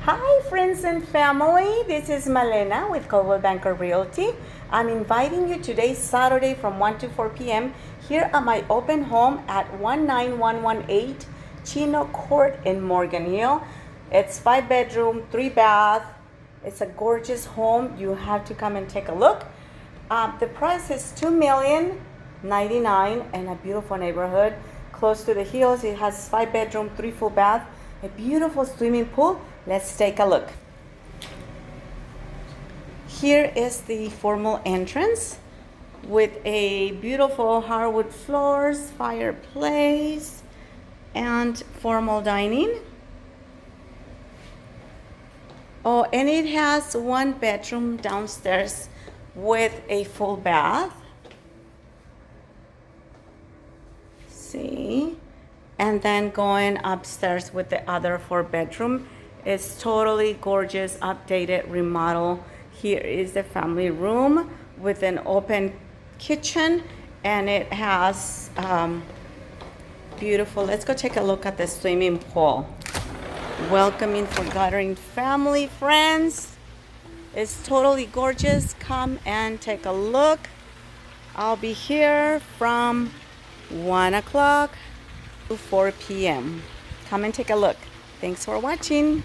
Hi friends and family, this is Malena with Coldwell Banker Realty. I'm inviting you today, Saturday from 1 to 4 p.m. here at my open home at 19118 Chino Court in Morgan Hill. It's 5 bedroom, 3 bath. It's a gorgeous home. You have to come and take a look. The price is $2,099,000 and a beautiful neighborhood close to the hills. It has 5 bedroom, 3 full bath, a beautiful swimming pool. Let's take a look. Here is the formal entrance with a beautiful hardwood floors, fireplace, and formal dining. Oh, and it has 1 bedroom downstairs with a full bath. See? And then going upstairs with the other 4 bedroom. It's totally gorgeous, updated, remodel. Here is the family room with an open kitchen, and it has beautiful, let's go take a look at the swimming pool. Welcoming for gathering family, friends. It's totally gorgeous. Come and take a look. I'll be here from 1 o'clock to 4 p.m. Come and take a look. Thanks for watching.